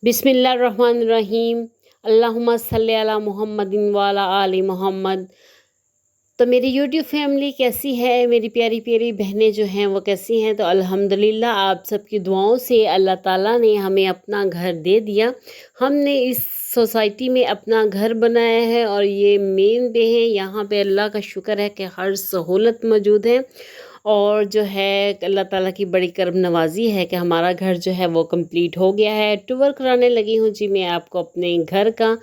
बिस्मिल्लाहिर्रहमानिर्रहीम। अल्लाहुम्मा सल्ली अला मुहम्मदिन व अला आलि मोहम्मद। तो मेरी यूट्यूब फैमिली कैसी है, मेरी प्यारी प्यारी बहनें जो हैं वो कैसी हैं। तो अल्हम्दुलिल्लाह आप सबकी दुआओं से अल्लाह ताला ने हमें अपना घर दे दिया। हमने इस सोसाइटी में अपना घर बनाया है और ये मेन पे है। यहाँ पे अल्लाह का शुक्र है कि हर सहूलत मौजूद है और जो है अल्लाह ताला की बड़ी करम नवाजी है कि हमारा घर जो है वो कंप्लीट हो गया है। टूर कराने लगी हूँ जी मैं आपको अपने घर का।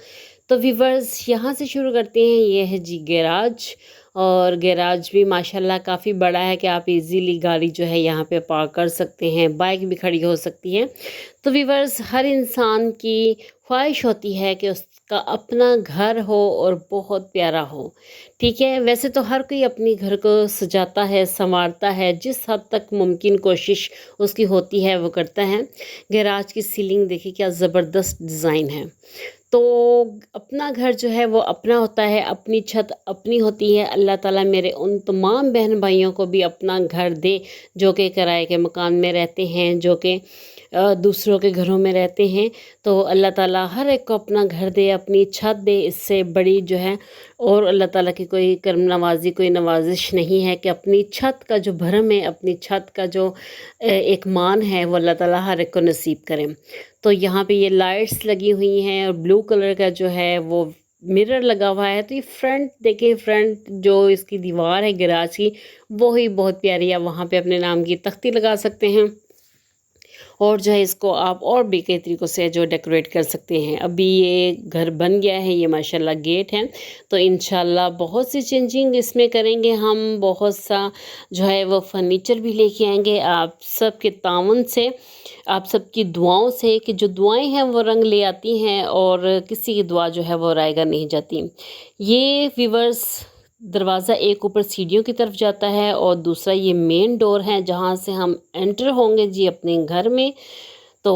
तो व्यूवर्स यहाँ से शुरू करते हैं। ये है जी गैराज, और गैराज भी माशाल्लाह काफ़ी बड़ा है कि आप इजीली गाड़ी जो है यहाँ पे पार्क कर सकते हैं, बाइक भी खड़ी हो सकती है। तो व्यूवर्स हर इंसान की ख्वाहिश होती है कि उसका अपना घर हो और बहुत प्यारा हो। ठीक है, वैसे तो हर कोई अपनी घर को सजाता है, संवारता है, जिस हद तक मुमकिन कोशिश उसकी होती है वो करता है। गैराज की सीलिंग देखिए क्या ज़बरदस्त डिज़ाइन है। तो अपना घर जो है वो अपना होता है, अपनी छत अपनी होती है। अल्लाह ताला मेरे उन तमाम बहन भाइयों को भी अपना घर दे जो कि किराए के मकान में रहते हैं, जो कि दूसरों के घरों में रहते हैं। तो अल्लाह ताला हर एक को अपना घर दे, अपनी छत दे। इससे बड़ी जो है और अल्लाह ताला की कोई करम नवाजी, कोई नवाजिश नहीं है कि अपनी छत का जो भरम है, अपनी छत का जो एक मान है वो अल्लाह ताला हर एक को नसीब करें। तो यहाँ पे ये लाइट्स लगी हुई हैं और ब्लू कलर का जो है वो मिरर लगा हुआ है। तो ये फ्रंट देखें, फ्रंट जो इसकी दीवार है गैराज की वो ही बहुत प्यारी है। वहाँ पे अपने नाम की तख्ती लगा सकते हैं और जो है इसको आप और भी कई तरीक़ों से जो डेकोरेट कर सकते हैं। अभी ये घर बन गया है, ये माशाल्लाह गेट है। तो इंशाल्लाह बहुत सी चेंजिंग इसमें करेंगे हम, बहुत सा जो है वो फर्नीचर भी लेके आएंगे आप सब के ताउन से, आप सबकी दुआओं से, कि जो दुआएं हैं वो रंग ले आती हैं और किसी की दुआ जो है वो रायगा नहीं जाती। ये व्यूवर्स दरवाज़ा एक ऊपर सीढ़ियों की तरफ जाता है और दूसरा ये मेन डोर है जहाँ से हम एंटर होंगे जी अपने घर में। तो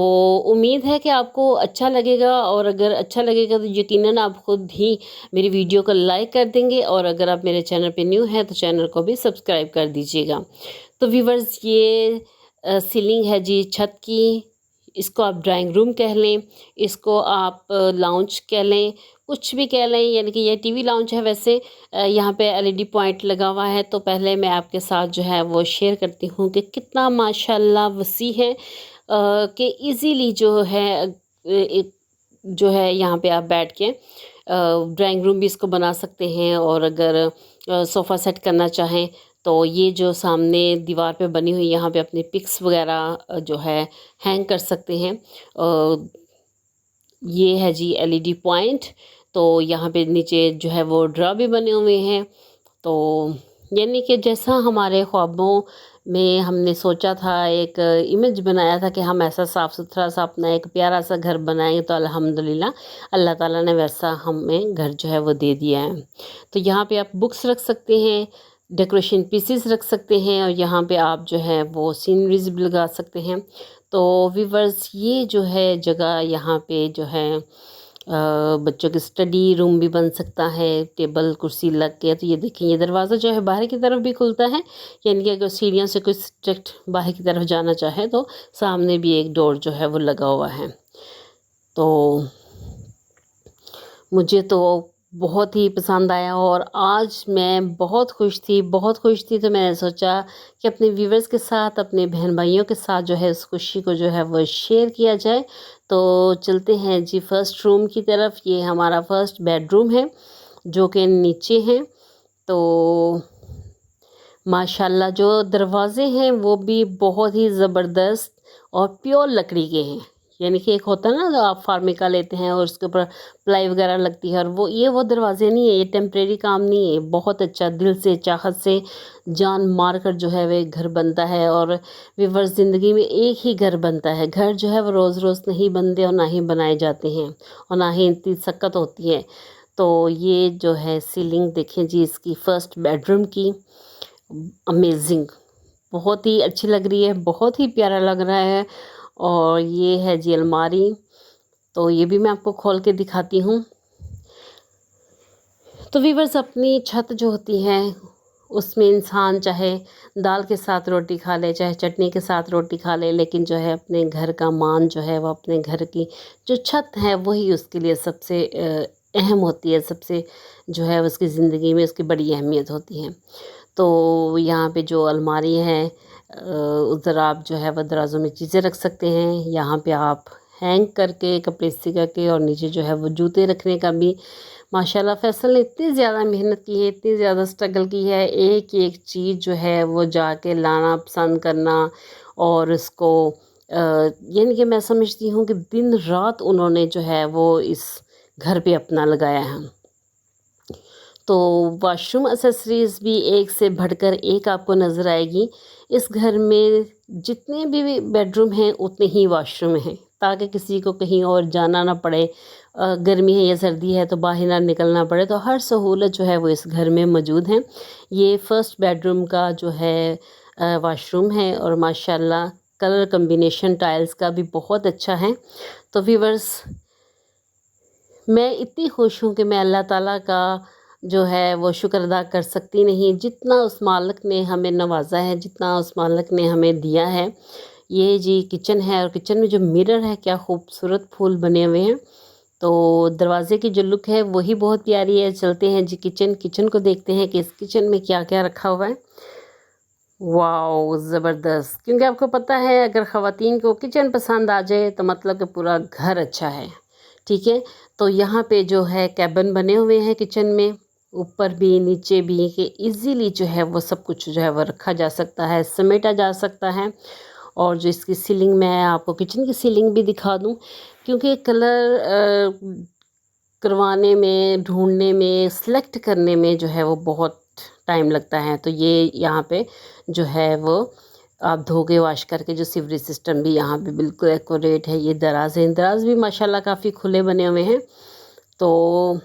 उम्मीद है कि आपको अच्छा लगेगा, और अगर अच्छा लगेगा तो यकीनन आप खुद ही मेरी वीडियो को लाइक कर देंगे, और अगर आप मेरे चैनल पे न्यू हैं तो चैनल को भी सब्सक्राइब कर दीजिएगा। तो व्यूवर्स ये सीलिंग है जी छत की। इसको आप ड्राइंग रूम कह लें, इसको आप लाउंज कह लें, कुछ भी कह लें, यानी कि ये टीवी लाउंज है। वैसे यहाँ पे एलईडी पॉइंट लगा हुआ है। तो पहले मैं आपके साथ जो है वो शेयर करती हूँ कि कितना माशाल्लाह वसी है, कि इजीली जो है एक जो है यहाँ पे आप बैठ के ड्राइंग रूम भी इसको बना सकते हैं। और अगर सोफ़ा सेट करना चाहें तो ये जो सामने दीवार पे बनी हुई यहाँ पे अपने पिक्स वगैरह जो है हैंग कर सकते हैं। ये है जी एलईडी पॉइंट। तो यहाँ पे नीचे जो है वो ड्रा भी बने हुए हैं। तो यानी कि जैसा हमारे ख्वाबों में हमने सोचा था, एक इमेज बनाया था कि हम ऐसा साफ़ सुथरा सा अपना एक प्यारा सा घर बनाएंगे, तो अल्हम्दुलिल्लाह अल्लाह ताला ने वैसा हमें घर जो है वो दे दिया है। तो यहाँ पे आप बुक्स रख सकते हैं, डेकोरेशन पीसेस रख सकते हैं, और यहाँ पे आप जो है वो सीनरीज भी लगा सकते हैं। तो व्यूवर्स ये जो है जगह यहाँ पे जो है बच्चों की स्टडी रूम भी बन सकता है, टेबल कुर्सी लग के। तो ये देखिए ये दरवाज़ा जो है बाहर की तरफ भी खुलता है, यानी कि अगर सीढ़ियों से कोई स्ट्रेक्ट बाहर की तरफ जाना चाहे तो सामने भी एक डोर जो है वो लगा हुआ है। तो मुझे तो बहुत ही पसंद आया और आज मैं बहुत खुश थी, बहुत खुश थी। तो मैंने सोचा कि अपने व्यूवर्स के साथ, अपने बहन भाइयों के साथ जो है उस खुशी को जो है वो शेयर किया जाए। तो चलते हैं जी फर्स्ट रूम की तरफ। ये हमारा फर्स्ट बेडरूम है जो कि नीचे है। तो माशाल्लाह जो दरवाज़े हैं वो भी बहुत ही ज़बरदस्त और प्योर लकड़ी के हैं। यानी कि एक होता है ना जो आप फार्मिका लेते हैं और उसके ऊपर प्लाई वगैरह लगती है, और वो दरवाजे नहीं है, ये टेम्परेरी काम नहीं है। बहुत अच्छा दिल से चाहत से जान मार कर जो है वे घर बनता है। और व्यूअर्स ज़िंदगी में एक ही घर बनता है। घर जो है वो रोज़ रोज़ नहीं बनते और ना ही बनाए जाते हैं, और ना ही इतनी शक्कत होती है। तो ये जो है सीलिंग देखें जी इसकी फ़र्स्ट बेडरूम की, अमेजिंग, बहुत ही अच्छी लग रही है, बहुत ही प्यारा लग रहा है। और ये है जी अलमारी। तो ये भी मैं आपको खोल के दिखाती हूँ। तो व्यूअर्स अपनी छत जो होती है उसमें इंसान चाहे दाल के साथ रोटी खा ले, चाहे चटनी के साथ रोटी खा ले, लेकिन जो है अपने घर का मान जो है वो अपने घर की जो छत है वही उसके लिए सबसे अहम होती है, सबसे जो है उसकी ज़िंदगी में उसकी बड़ी अहमियत होती है। तो यहाँ पे जो अलमारी है उधर आप जो है वो दराज़ों में चीज़ें रख सकते हैं। यहाँ पे आप हैंग करके कपड़े सिका के और नीचे जो है वो जूते रखने का भी माशाल्लाह फैसल ने इतनी ज़्यादा मेहनत की है, इतनी ज़्यादा स्ट्रगल की है, एक एक चीज़ जो है वो जाके लाना पसंद करना और उसको यानी कि मैं समझती हूँ कि दिन रात उन्होंने जो है वो इस घर पे अपना लगाया है। तो वॉशरूम एक्सेसरीज़ भी एक से बढ़कर एक आपको नज़र आएगी। इस घर में जितने भी बेडरूम हैं उतने ही वॉशरूम हैं, ताकि किसी को कहीं और जाना ना पड़े, गर्मी है या सर्दी है तो बाहर ना निकलना पड़े। तो हर सहूलत जो है वो इस घर में मौजूद है। ये फर्स्ट बेडरूम का जो है वॉशरूम है और माशाल्लाह कलर कम्बिनेशन टाइल्स का भी बहुत अच्छा है। तो व्यूअर्स, मैं इतनी खुश हूँ कि मैं अल्लाह ताला का जो है वो शुक्र अदा कर सकती नहीं, जितना उस मालिक ने हमें नवाजा है, जितना उस मालिक ने हमें दिया है। ये जी किचन है और किचन में जो मिरर है क्या खूबसूरत फूल बने हुए हैं। तो दरवाज़े की जो लुक है वही बहुत प्यारी है। चलते हैं जी किचन को देखते हैं कि इस किचन में क्या क्या रखा हुआ है। वाओ ज़बरदस्त! क्योंकि आपको पता है अगर ख़वातीन को किचन पसंद आ जाए तो मतलब कि पूरा घर अच्छा है, ठीक है। तो यहाँ पे जो है कैबिन बने हुए हैं किचन में, ऊपर भी नीचे भी, कि इजीली जो है वो सब कुछ जो है वो रखा जा सकता है, समेटा जा सकता है। और जो इसकी सीलिंग, मैं आपको किचन की सीलिंग भी दिखा दूँ, क्योंकि कलर करवाने में, ढूंढने में, सेलेक्ट करने में जो है वो बहुत टाइम लगता है। तो ये यहाँ पे जो है वो आप धो के वॉश करके, जो सीवरेज सिस्टम भी यहाँ पे बिल्कुल एक्यूरेट है। ये दराज है, दराज भी माशाल्लाह काफ़ी खुले बने हुए हैं। तो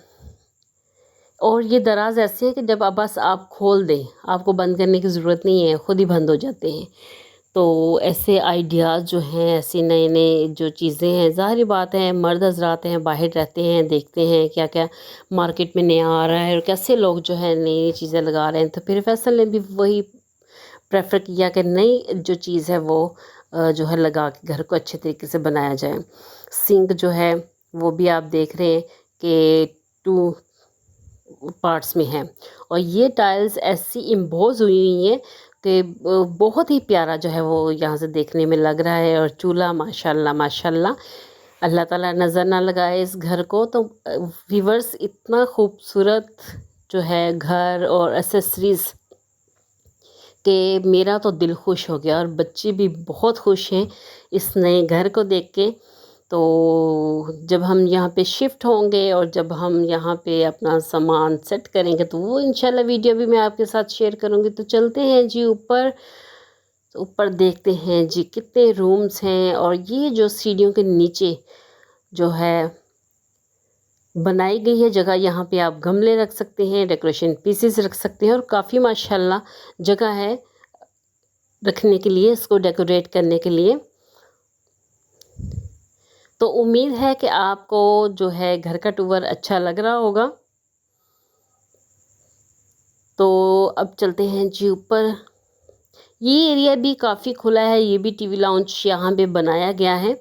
और ये दराज ऐसे हैं कि जब आप बस आप खोल दें, आपको बंद करने की ज़रूरत नहीं है, ख़ुद ही बंद हो जाते हैं। तो ऐसे आइडियाज़ जो हैं, ऐसी नए नए जो चीज़ें हैं, ज़ाहिर बात है मर्द हज़रात हैं, बाहर रहते हैं, देखते हैं क्या क्या मार्केट में नया आ रहा है और कैसे लोग जो है नई नई चीज़ें लगा रहे हैं। तो फिर फैसल ने भी वही प्रेफर किया कि नई जो चीज़ है वो जो है लगा के घर को अच्छे तरीके से बनाया जाए। सिंक जो है वो भी आप देख रहे हैं कि 2 पार्ट्स में है और ये टाइल्स ऐसी इम्बोज हुई है कि बहुत ही प्यारा जो है वो यहाँ से देखने में लग रहा है। और चूल्हा माशाल्लाह माशाल्लाह, अल्लाह ताला नज़र ना लगाए इस घर को। तो व्यूअर्स, इतना खूबसूरत जो है घर और एक्सेसरीज़ कि मेरा तो दिल खुश हो गया और बच्चे भी बहुत खुश हैं इस नए घर को देख के। तो जब हम यहाँ पे शिफ्ट होंगे और जब हम यहाँ पे अपना सामान सेट करेंगे तो वो इंशाल्लाह वीडियो भी मैं आपके साथ शेयर करूँगी। तो चलते हैं जी ऊपर, तो ऊपर देखते हैं जी कितने रूम्स हैं। और ये जो सीढ़ियों के नीचे जो है बनाई गई है जगह, यहाँ पे आप गमले रख सकते हैं, डेकोरेशन पीसेस रख सकते हैं और काफ़ी माशाल्लाह जगह है रखने के लिए, इसको डेकोरेट करने के लिए। तो उम्मीद है कि आपको जो है घर का टूर अच्छा लग रहा होगा। तो अब चलते हैं जी ऊपर। ये एरिया भी काफ़ी खुला है, ये भी टीवी लाउंज यहाँ पे बनाया गया है।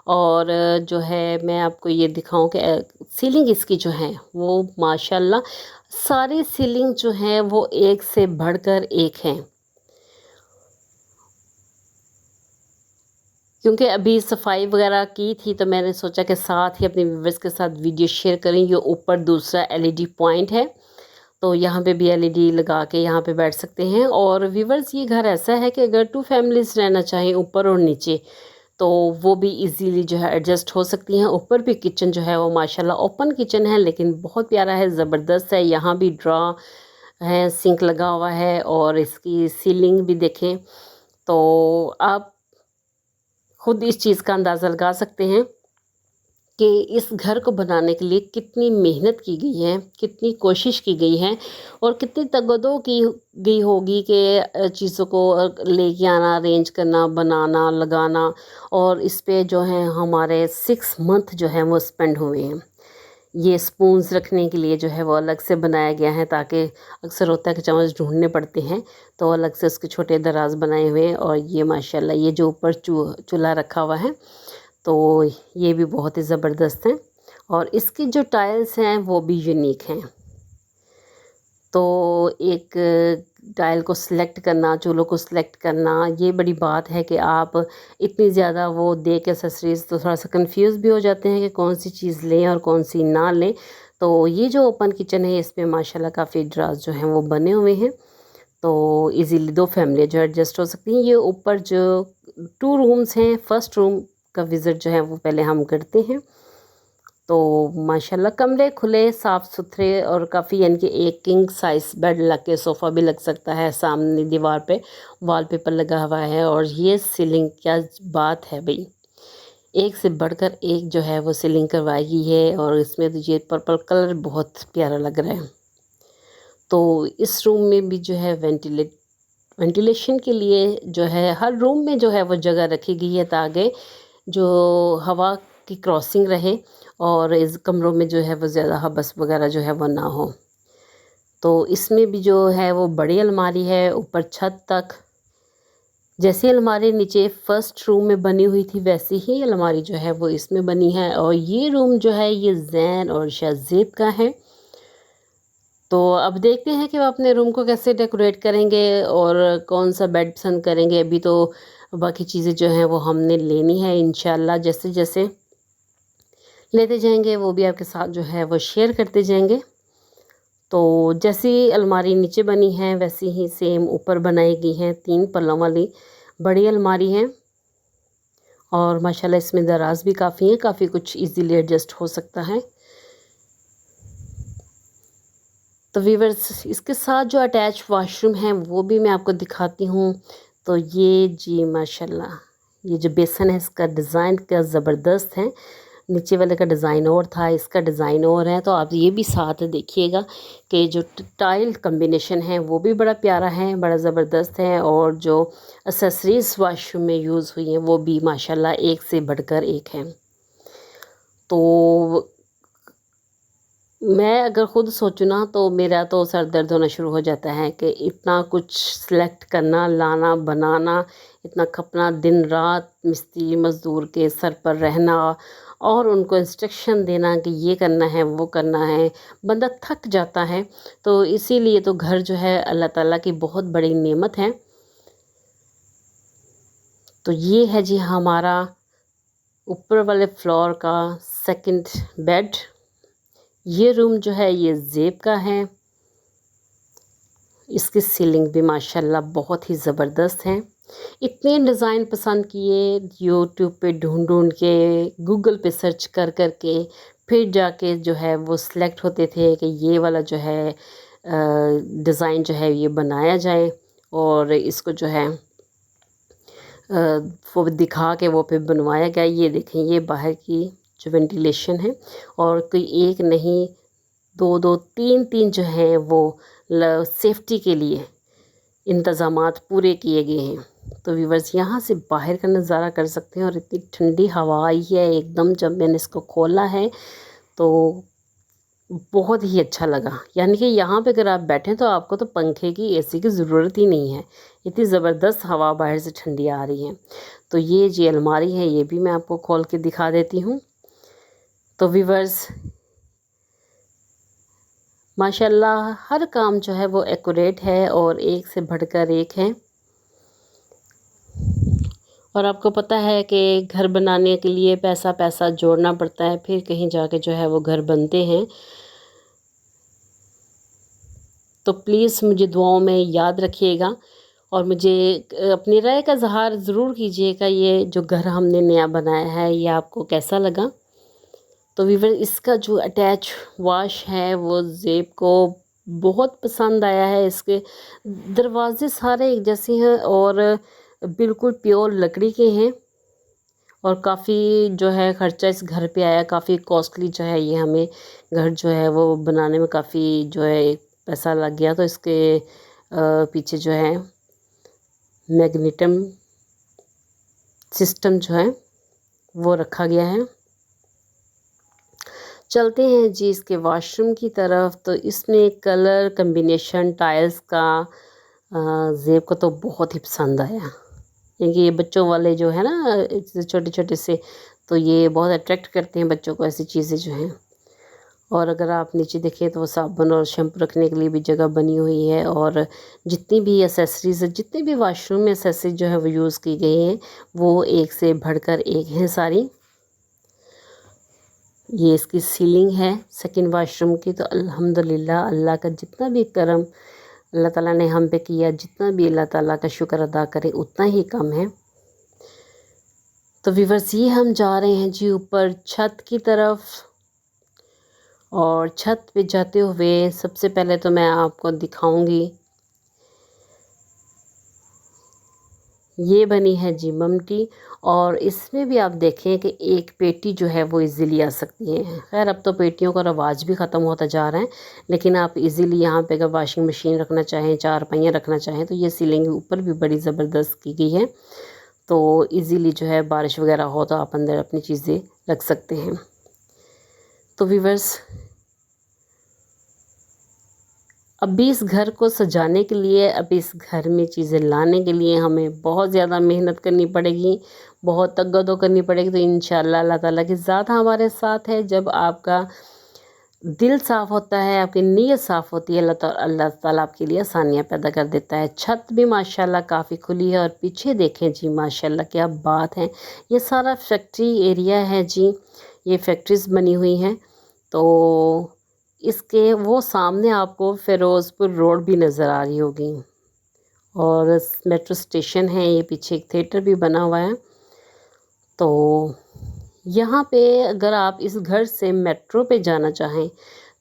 और जो है मैं आपको ये दिखाऊं कि सीलिंग इसकी जो है वो माशाल्लाह, सारी सीलिंग जो है वो एक से बढ़कर एक हैं। क्योंकि अभी सफाई वगैरह की थी तो मैंने सोचा कि साथ ही अपने व्यूवर्स के साथ वीडियो शेयर करें। ये ऊपर दूसरा एलईडी पॉइंट है, तो यहाँ पे भी एलईडी लगा के यहाँ पे बैठ सकते हैं। और व्यूवर्स, ये घर ऐसा है कि अगर 2 फैमिलीज़ रहना चाहें ऊपर और नीचे तो वो भी इजीली जो है एडजस्ट हो सकती हैं। ऊपर भी किचन जो है वो माशाल्लाह ओपन किचन है, लेकिन बहुत प्यारा है, ज़बरदस्त है। यहाँ भी ड्रा है, सिंक लगा हुआ है और इसकी सीलिंग भी देखें तो आप खुद इस चीज़ का अंदाज़ा लगा सकते हैं कि इस घर को बनाने के लिए कितनी मेहनत की गई है, कितनी कोशिश की गई है और कितनी तगदो की गई होगी कि चीज़ों को लेके आना, अरेंज करना, बनाना, लगाना। और इस पे जो है हमारे 6 मंथ जो है वो स्पेंड हुए हैं। ये स्पून्स रखने के लिए जो है वो अलग से बनाया गया है, ताकि अक्सर होता है कि चम्मच ढूंढने पड़ते हैं, तो अलग से उसके छोटे दराज बनाए हुए हैं। और ये माशाल्लाह ये जो ऊपर चूल्हा रखा हुआ है तो ये भी बहुत ही ज़बरदस्त हैं। और इसकी जो टाइल्स हैं वो भी यूनिक हैं। तो एक टाइल को सिलेक्ट करना, चूल्हों को सिलेक्ट करना, ये बड़ी बात है कि आप इतनी ज़्यादा वो देख के एक्सेसरीज़ तो थोड़ा सा कंफ्यूज भी हो जाते हैं कि कौन सी चीज़ लें और कौन सी ना लें। तो ये जो ओपन किचन है इसमें माशाल्लाह काफ़ी ड्राज जो हैं वो बने हुए हैं, तो इजीली 2 फैमिली जो एडजस्ट हो सकती हैं। ये ऊपर जो 2 रूम्स हैं, फर्स्ट रूम का विज़िट जो है वो पहले हम करते हैं। तो माशाल्लाह कमरे खुले साफ़ सुथरे और काफ़ी, यानी कि एक किंग साइज़ बेड लग के सोफ़ा भी लग सकता है, सामने दीवार पे वॉलपेपर लगा हुआ है। और ये सीलिंग क्या बात है भाई, एक से बढ़कर एक जो है वो सीलिंग करवाई है। और इसमें तो ये पर्पल कलर बहुत प्यारा लग रहा है। तो इस रूम में भी जो है वेंटिलेशन के लिए जो है हर रूम में जो है वो जगह रखी गई है, ताकि जो हवा की क्रॉसिंग रहे और इस कमरों में जो है वो ज़्यादा हबस वगैरह जो है वो ना हो। तो इसमें भी जो है वो बड़ी अलमारी है ऊपर छत तक। जैसी अलमारी नीचे फर्स्ट रूम में बनी हुई थी वैसी ही अलमारी जो है वो इसमें बनी है। और ये रूम जो है ये जैन और शाहज़ेब का है। तो अब देखते हैं कि वो अपने रूम को कैसे डेकोरेट करेंगे और कौन सा बेड पसंद करेंगे। अभी तो बाकी चीज़ें जो हैं वो हमने लेनी है, इंशाल्लाह जैसे जैसे लेते जाएंगे वो भी आपके साथ जो है वो शेयर करते जाएंगे। तो जैसी अलमारी नीचे बनी है वैसी ही सेम ऊपर बनाई गई है, 3 पल्लों वाली बड़ी अलमारी है। और माशाल्लाह इसमें दराज भी काफ़ी है, काफ़ी कुछ इजीली एडजस्ट हो सकता है। तो वीवर्स इसके साथ जो अटैच वॉशरूम है वो भी मैं आपको दिखाती हूँ। तो ये जी माशाल्लाह ये जो बेसन है इसका डिज़ाइन क्या ज़बरदस्त है। नीचे वाले का डिज़ाइन और था, इसका डिज़ाइन और है। तो आप ये भी साथ देखिएगा कि जो टाइल कम्बिनेशन है वो भी बड़ा प्यारा है, बड़ा ज़बरदस्त है। और जो एक्सेसरीज़ वॉशरूम में यूज़ हुई हैं वो भी माशाल्लाह एक से बढ़कर एक हैं। तो मैं अगर ख़ुद सोचूँ ना तो मेरा तो सर दर्द होना शुरू हो जाता है कि इतना कुछ सेलेक्ट करना, लाना, बनाना, इतना खपना, दिन रात मिस्त्री मज़दूर के सर पर रहना और उनको इंस्ट्रक्शन देना कि ये करना है, वो करना है, बंदा थक जाता है। तो इसीलिए तो घर जो है अल्लाह ताला की बहुत बड़ी नेमत है। तो ये है जी हमारा ऊपर वाले फ्लोर का सेकंड बेड। ये रूम जो है ये ज़ेब का है। इसकी सीलिंग भी माशाल्लाह बहुत ही ज़बरदस्त है। इतने डिज़ाइन पसंद किए, यूट्यूब पे ढूंढ के, गूगल पे सर्च कर के फिर जाके जो है वो सिलेक्ट होते थे कि ये वाला जो है डिज़ाइन जो है ये बनाया जाए। और इसको जो है वो दिखा के वो फिर बनवाया गया। ये देखें ये बाहर की जो वेंटिलेशन है, और कोई एक नहीं 2-2 3-3 जो हैं वो सेफ्टी के लिए इंतज़ामात पूरे किए गए हैं। तो व्यूवर्स यहाँ से बाहर का नज़ारा कर सकते हैं। और इतनी ठंडी हवा आई है एकदम जब मैंने इसको खोला है तो बहुत ही अच्छा लगा। यानी कि यहाँ पे अगर आप बैठें तो आपको तो पंखे की, एसी की ज़रूरत ही नहीं है, इतनी ज़बरदस्त हवा बाहर से ठंडी आ रही है। तो ये जी अलमारी है, ये भी मैं आपको खोल के दिखा देती हूँ। तो व्यूवर्स माशाल्लाह हर काम जो है वो एक्यूरेट है और एक से बढ़कर एक है। और आपको पता है कि घर बनाने के लिए पैसा जोड़ना पड़ता है, फिर कहीं जाके जो है वो घर बनते हैं। तो प्लीज़ मुझे दुआओं में याद रखिएगा और मुझे अपनी राय का इज़हार ज़रूर कीजिएगा। ये जो घर हमने नया बनाया है ये आपको कैसा लगा। तो वीवर इसका जो अटैच वॉश है वो ज़ेब को बहुत पसंद आया है। इसके दरवाजे सारे एक जैसे हैं और बिल्कुल प्योर लकड़ी के हैं। और काफ़ी जो है ख़र्चा इस घर पे आया, काफ़ी कॉस्टली जो है ये हमें घर जो है वो बनाने में काफ़ी जो है पैसा लग गया। तो इसके पीछे जो है मैग्नेटम सिस्टम जो है वो रखा गया है। चलते हैं जी इसके वॉशरूम की तरफ। तो इसमें कलर कम्बिनेशन टाइल्स का ज़ेब को तो बहुत ही पसंद आया, क्योंकि ये बच्चों वाले जो है ना छोटे छोटे से, तो ये बहुत अट्रैक्ट करते हैं बच्चों को ऐसी चीज़ें जो हैं। और अगर आप नीचे देखें तो साबुन और शैम्पू रखने के लिए भी जगह बनी हुई है, और जितनी भी एसेसरीज़ है, जितने भी वॉशरूम में एसेसरीज जो है वो यूज़ की गई हैं, वो एक से बढ़कर एक हैं सारी। ये इसकी सीलिंग है सेकंड वॉशरूम की। तो अल्हम्दुलिल्लाह अल्लाह का जितना भी करम अल्लाह ताला ने हम पे किया, जितना भी अल्लाह ताला का शुक्र अदा करें उतना ही कम है। तो व्यूअर्स ये हम जा रहे हैं जी ऊपर छत की तरफ, और छत पे जाते हुए सबसे पहले तो मैं आपको दिखाऊंगी, ये बनी है जी ममटी। और इसमें भी आप देखें कि एक पेटी जो है वो इजीली आ सकती है। खैर अब तो पेटियों का रवाज भी ख़त्म होता जा रहा है, लेकिन आप इजीली यहाँ पे अगर वॉशिंग मशीन रखना चाहें, चार पहिया रखना चाहें, तो ये सीलिंग के ऊपर भी बड़ी ज़बरदस्त की गई है। तो इजीली जो है बारिश वगैरह हो तो आप अंदर अपनी चीज़ें रख सकते हैं। तो व्यूअर्स अभी इस घर को सजाने के लिए, अभी इस घर में चीज़ें लाने के लिए हमें बहुत ज़्यादा मेहनत करनी पड़ेगी, बहुत तगदो करनी पड़ेगी। तो इंशाअल्लाह अल्लाह ताला की ज़ात हमारे साथ है। जब आपका दिल साफ़ होता है, आपकी नीयत साफ़ होती है, अल्लाह ताला आपके लिए आसानियाँ पैदा कर देता है। छत भी माशाल्लाह काफ़ी खुली है, और पीछे देखें जी माशाल्लाह क्या बात है। ये सारा फैक्ट्री एरिया है जी, ये फैक्ट्रीज़ बनी हुई हैं। तो इसके वो सामने आपको फ़िरोज़पुर रोड भी नज़र आ रही होगी, और मेट्रो स्टेशन है। ये पीछे एक थिएटर भी बना हुआ है। तो यहाँ पे अगर आप इस घर से मेट्रो पे जाना चाहें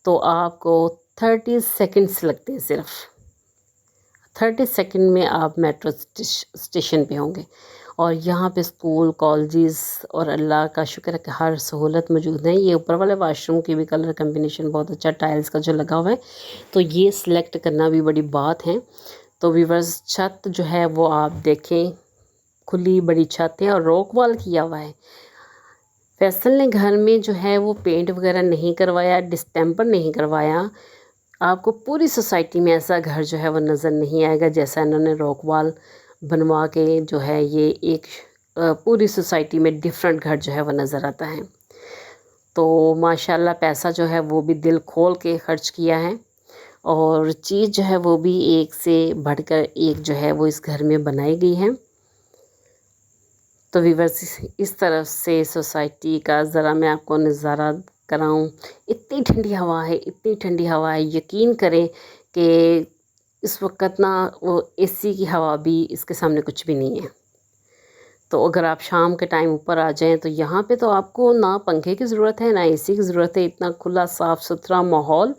तो आपको 30 सेकंड्स लगते हैं। सिर्फ 30 सेकंड में आप मेट्रो स्टेशन पे होंगे। और यहाँ पे स्कूल कॉलेजेस और अल्लाह का शुक्र है कि हर सहूलत मौजूद है। ये ऊपर वाले वाशरूम की भी कलर कम्बिनेशन बहुत अच्छा टाइल्स का जो लगा हुआ है, तो ये सिलेक्ट करना भी बड़ी बात है। तो व्यूअर्स छत जो है वो आप देखें, खुली बड़ी छत है और रॉक वॉल किया हुआ है। फैसल ने घर में जो है वो पेंट वगैरह नहीं करवाया, डिस्टेम्पर नहीं करवाया। आपको पूरी सोसाइटी में ऐसा घर जो है वो नज़र नहीं आएगा जैसा इन्होंने रॉक वॉल बनवा के जो है ये एक पूरी सोसाइटी में डिफरेंट घर जो है वो नज़र आता है। तो माशाल्लाह पैसा जो है वो भी दिल खोल के ख़र्च किया है, और चीज़ जो है वो भी एक से बढ़कर एक जो है वो इस घर में बनाई गई है। तो व्यूअर्स इस तरफ से सोसाइटी का ज़रा मैं आपको नज़ारा कराऊं। इतनी ठंडी हवा है, इतनी ठंडी हवा है, यकीन करें कि इस वक्त ना वो एसी की हवा भी इसके सामने कुछ भी नहीं है। तो अगर आप शाम के टाइम ऊपर आ जाएं तो यहाँ पे तो आपको ना पंखे की ज़रूरत है ना एसी की ज़रूरत है, इतना खुला साफ़ सुथरा माहौल।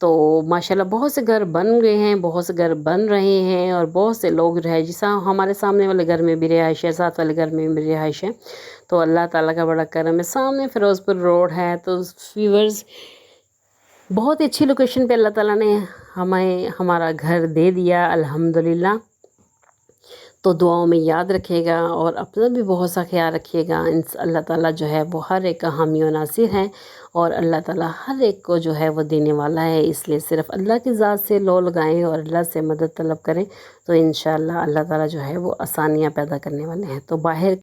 तो माशाल्लाह बहुत से घर बन गए हैं, बहुत से घर बन रहे हैं, और बहुत से लोग रहायशी हमारे सामने वाले घर में भी रिहाइश है, साथ वाले घर में भी रिहाइश है। तो अल्लाह ताला का बड़ा करम है। सामने फ़िरोज़पुर रोड है। तो व्यूअर्स बहुत ही अच्छी लोकेशन पे अल्लाह ताला ने हमें हमारा घर दे दिया अल्हम्दुलिल्लाह। तो दुआओं में याद रखिएगा, और अपना भी बहुत सा ख्याल रखिएगा। अल्लाह ताला जो है वो हर एक का हामी और नासिर है, और अल्लाह ताला हर एक को जो है वो देने वाला है। इसलिए सिर्फ अल्लाह की ज़ात से लो लगाएं और अल्लाह से मदद तलब करें, तो इंशाअल्लाह अल्लाह ताला जो है वो आसानियाँ पैदा करने वाले हैं। तो बाहर